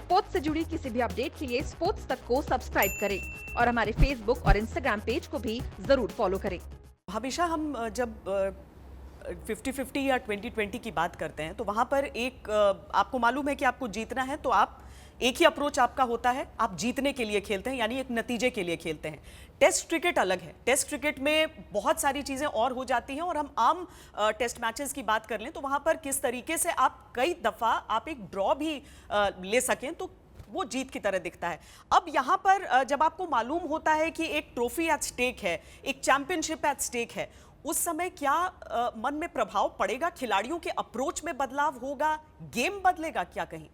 Sports से जुड़ी किसी भी अपडेट के लिए स्पोर्ट्स तक को सब्सक्राइब करें और हमारे फेसबुक और इंस्टाग्राम पेज को भी जरूर फॉलो करें। हमेशा हम जब 50-50 या 20-20 की बात करते हैं तो वहाँ पर एक आपको मालूम है कि आपको जीतना है तो आप एक ही अप्रोच आपका होता है, आप जीतने के लिए खेलते हैं, यानी एक नतीजे के लिए खेलते हैं। टेस्ट क्रिकेट अलग है। टेस्ट क्रिकेट में बहुत सारी चीज़ें और हो जाती हैं और हम आम टेस्ट मैचेस की बात कर लें तो वहाँ पर किस तरीके से आप कई दफ़ा आप एक ड्रॉ भी ले सकें तो वो जीत की तरह दिखता है। अब यहाँ पर जब आपको मालूम होता है कि एक ट्रॉफी एट स्टेक है, एक चैंपियनशिप एट स्टेक है, उस समय क्या मन में प्रभाव पड़ेगा? खिलाड़ियों के अप्रोच में बदलाव होगा? गेम बदलेगा क्या कहीं?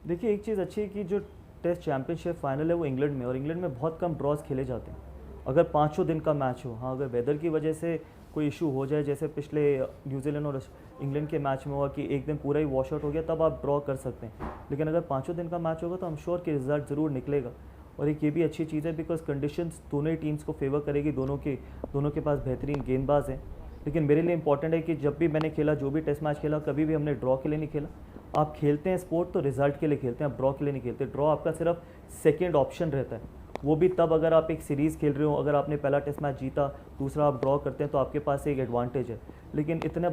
देखिए, एक चीज़ अच्छी है कि जो टेस्ट चैंपियनशिप फाइनल है वो इंग्लैंड में, और इंग्लैंड में बहुत कम ड्रॉज खेले जाते हैं। अगर पाँचों दिन का मैच हो, हाँ अगर वेदर की वजह से कोई इशू हो जाए, जैसे पिछले न्यूजीलैंड और इंग्लैंड के मैच में हुआ कि एक दिन पूरा ही वॉश आउट हो गया, तब आप ड्रॉ कर सकते हैं। लेकिन अगर पाँचों दिन का मैच होगा तो हम श्योर कि रिजल्ट ज़रूर निकलेगा। और एक ये भी अच्छी चीज़ है बिकॉज कंडीशंस दोनों ही टीम्स को फेवर करेगी, दोनों के पास बेहतरीन गेंदबाज हैं। लेकिन मेरे लिए इंपॉर्टेंट है कि जब भी मैंने खेला, जो भी टेस्ट मैच खेला, कभी भी हमने ड्रॉ के लिए नहीं खेला। आप खेलते हैं स्पोर्ट तो रिजल्ट के लिए खेलते हैं, आप ड्रॉ के लिए नहीं खेलते। ड्रॉ आपका सिर्फ सेकेंड ऑप्शन रहता है, वो भी तब अगर आप एक सीरीज़ खेल रहे हो, अगर आपने पहला टेस्ट मैच जीता, दूसरा आप ड्रॉ करते हैं तो आपके पास एक एडवांटेज है। लेकिन इतना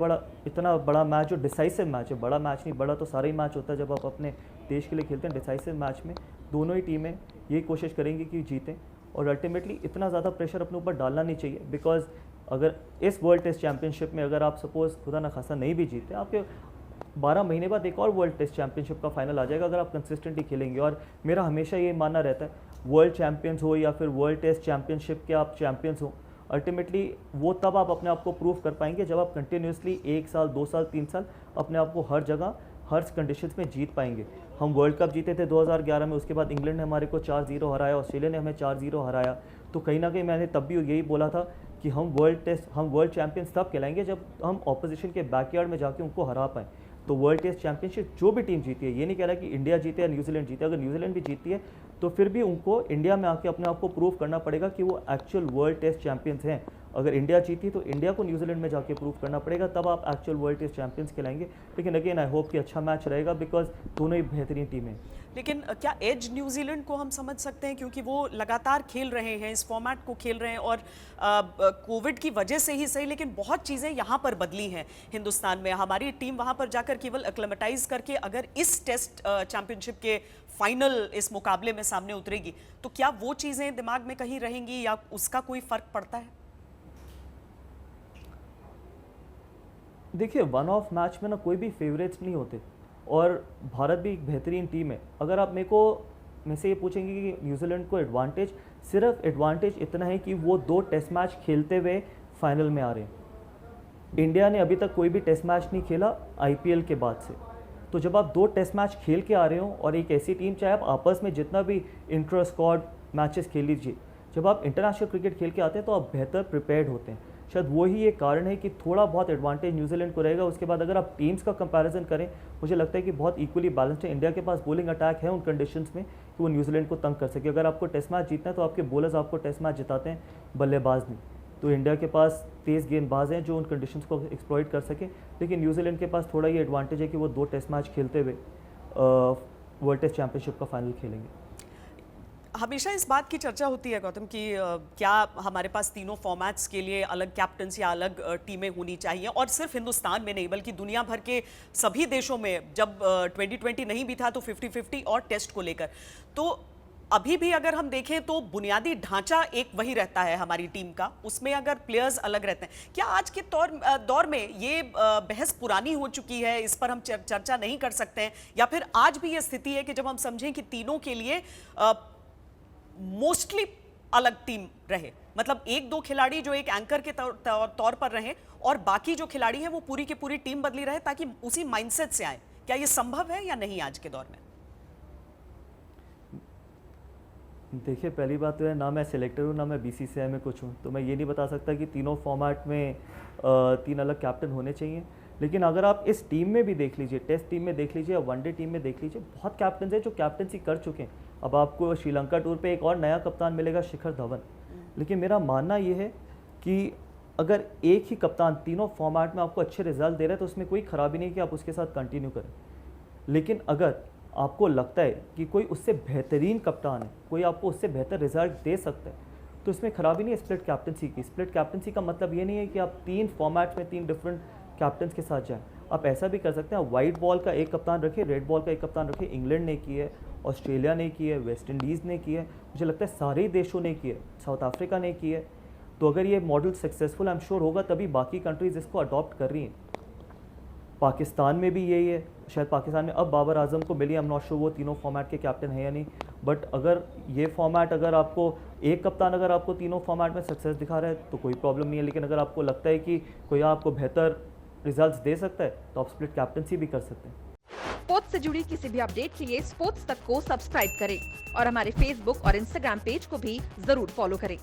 बड़ा मैच जो डिसाइसिव मैच है, बड़ा मैच नहीं, बड़ा तो सारा ही मैच होता है जब आप अपने देश के लिए खेलते हैं। डिसाइसिव मैच में दोनों ही टीमें ये कोशिश करेंगी कि जीतें, और अल्टीमेटली इतना ज़्यादा प्रेशर अपने ऊपर डालना नहीं चाहिए। बिकॉज अगर इस वर्ल्ड टेस्ट चैंपियनशिप में अगर आप सपोज खुदा न खासा नहीं भी जीते, आपके 12 महीने बाद एक और वर्ल्ड टेस्ट चैंपियनशिप का फाइनल आ जाएगा अगर आप कंसिस्टेंटली खेलेंगे। और मेरा हमेशा ये मानना रहता है, वर्ल्ड चैंपियंस हो या फिर वर्ल्ड टेस्ट चैंपियनशिप के आप चैंपियंस हो, अल्टीमेटली वो तब आप अपने आप को प्रूव कर पाएंगे जब आप कंटिन्यूसली 1 साल 2 साल 3 साल अपने आप को हर जगह हर कंडीशंस में जीत पाएंगे। हम वर्ल्ड कप जीते थे 2011 में, उसके बाद इंग्लैंड ने हमारे को 4-0 हराया, ऑस्ट्रेलिया ने हमें 4-0 हराया। तो कहीं ना कहीं मैंने तब भी यही बोला था कि हम वर्ल्ड चैंपियंस तब कहलाएंगे जब हम ऑपोजिशन के बैकयार्ड में जाके उनको हरा पाएँ। तो वर्ल्ड टेस्ट चैंपियनशिप जो भी टीम जीती है, ये नहीं कह रहा कि इंडिया जीते या न्यूजीलैंड जीते, अगर न्यूजीलैंड भी जीतती है तो फिर भी उनको इंडिया में आके अपने आप को प्रूव करना पड़ेगा कि वो एक्चुअल वर्ल्ड टेस्ट चैंपियंस हैं। अगर इंडिया जीती तो इंडिया को न्यूजीलैंड में जाके प्रूव करना पड़ेगा, तब आप एक्चुअल वर्ल्ड टेस्ट चैंपियंस कहलाएंगे। लेकिन अगेन आई होप कि अच्छा मैच रहेगा बिकॉज दोनों ही बेहतरीन टीमें। लेकिन क्या एज न्यूजीलैंड को हम समझ सकते हैं, क्योंकि वो लगातार खेल रहे हैं, इस फॉर्मेट को खेल रहे हैं, और कोविड की वजह से ही सही लेकिन बहुत चीज़ें यहाँ पर बदली हैं हिंदुस्तान में। हमारी टीम वहाँ पर जाकर केवल एक्लेमेटाइज करके अगर इस टेस्ट चैंपियनशिप के फाइनल इस मुकाबले में सामने उतरेगी तो क्या वो चीज़ें दिमाग में कहीं रहेंगी या उसका कोई फ़र्क पड़ता है? देखिए, वन ऑफ मैच में ना कोई भी फेवरेट्स नहीं होते, और भारत भी एक बेहतरीन टीम है। अगर आप मेरे से ये पूछेंगे कि न्यूजीलैंड को एडवांटेज, सिर्फ एडवांटेज इतना है कि वो 2 टेस्ट मैच खेलते हुए फाइनल में आ रहे हैं। इंडिया ने अभी तक कोई भी टेस्ट मैच नहीं खेला आईपीएल के बाद से। तो जब आप 2 टेस्ट मैच खेल के आ रहे हो, और एक ऐसी टीम, चाहे आप आपस में जितना भी इंटर स्क्वाड मैचेस खेल लीजिए, जब आप इंटरनेशनल क्रिकेट खेल के आते हैं तो आप बेहतर प्रिपेयर्ड होते हैं। शायद वही एक कारण है कि थोड़ा बहुत एडवांटेज न्यूजीलैंड को रहेगा। उसके बाद अगर आप टीम्स का कंपैरिजन करें, मुझे लगता है कि बहुत इक्वली बैलेंस्ड है। इंडिया के पास बॉलिंग अटैक है उन कंडीशंस में कि वो न्यूजीलैंड को तंग कर सके। अगर आपको टेस्ट मैच जीतना है तो आपके बॉलर्स आपको टेस्ट मैच जिताते हैं, बल्लेबाज नहीं। तो इंडिया के पास तेज़ गेंदबाज हैं जो उन कंडीशंस को एक्सप्लॉइट कर सके। लेकिन न्यूजीलैंड के पास थोड़ा ये एडवांटेज है कि वो 2 टेस्ट मैच खेलते हुए वर्ल्ड टेस्ट चैंपियनशिप का फाइनल खेलेंगे। हमेशा इस बात की चर्चा होती है गौतम कि क्या हमारे पास तीनों फॉर्मेट्स के लिए अलग कैप्टन्स या अलग टीमें होनी चाहिए, और सिर्फ हिंदुस्तान में नहीं बल्कि दुनिया भर के सभी देशों में। जब 2020 नहीं भी था तो 50-50 और टेस्ट को लेकर, तो अभी भी अगर हम देखें तो बुनियादी ढांचा एक वही रहता है हमारी टीम का, उसमें अगर प्लेयर्स अलग रहते हैं। क्या आज के दौर में ये बहस पुरानी हो चुकी है, इस पर हम चर्चा नहीं कर सकते हैं, या फिर आज भी ये स्थिति है कि जब हम समझें कि तीनों के लिए मोस्टली अलग टीम रहे, मतलब 1-2 खिलाड़ी जो एक एंकर के तौर पर रहे और बाकी जो खिलाड़ी हैं वो पूरी की पूरी टीम बदली रहे ताकि उसी माइंडसेट से आए? क्या ये संभव है या नहीं आज के दौर में? देखिए, पहली बात तो है, ना मैं सिलेक्टर हूँ ना मैं बीसीसीआई में कुछ हूँ, तो मैं ये नहीं बता सकता कि तीनों फॉर्मेट में 3 अलग कैप्टन होने चाहिए। लेकिन अगर आप इस टीम में भी देख लीजिए, टेस्ट टीम में देख लीजिए या वनडे टीम में देख लीजिए, बहुत कैप्टन हैं जो कैप्टनसी कर चुके हैं। अब आपको श्रीलंका टूर पे एक और नया कप्तान मिलेगा, शिखर धवन। लेकिन मेरा मानना ये है कि अगर एक ही कप्तान तीनों फॉर्मेट में आपको अच्छे रिजल्ट दे रहा है तो उसमें कोई खराबी नहीं कि आप उसके साथ कंटिन्यू करें। लेकिन अगर आपको लगता है कि कोई उससे बेहतरीन कप्तान है, कोई आपको उससे बेहतर रिजल्ट दे सकता है, तो इसमें खराबी नहीं है स्प्लिट कैप्टनसी की। स्प्लिट कैप्टनसी का मतलब ये नहीं है कि आप 3 फॉर्मेट में 3 डिफरेंट कैप्टन्स के साथ जाएं। आप ऐसा भी कर सकते हैं, वाइट बॉल का एक कप्तान रखिए, रेड बॉल का एक कप्तान रखिए। इंग्लैंड ने की है, ऑस्ट्रेलिया ने की है, वेस्ट इंडीज़ ने की है, मुझे लगता है सारे देशों ने की है, साउथ अफ्रीका ने की है। तो अगर ये model successful I am sure होगा, तभी बाकी कंट्रीज़ इसको अडॉप्ट कर रही हैं। पाकिस्तान में भी यही है, शायद पाकिस्तान में अब बाबर आजम को मिली, आई एम नॉट श्योर वो तीनों फॉर्मेट के कैप्टन है या नहीं। बट अगर ये फॉर्मेट, अगर आपको एक कप्तान अगर आपको तीनों फॉर्मेट में सक्सेस दिखा रहा है तो कोई प्रॉब्लम नहीं है। लेकिन अगर आपको लगता है कि कोई आपको बेहतर रिजल्ट्स दे सकता है तो आप स्प्लिट कैप्टनसी भी कर सकते हैं। स्पोर्ट्स से जुड़ी किसी भी अपडेट के लिए स्पोर्ट्स तक को सब्सक्राइब करें और हमारे फेसबुक और इंस्टाग्राम पेज को भी जरूर फॉलो करें।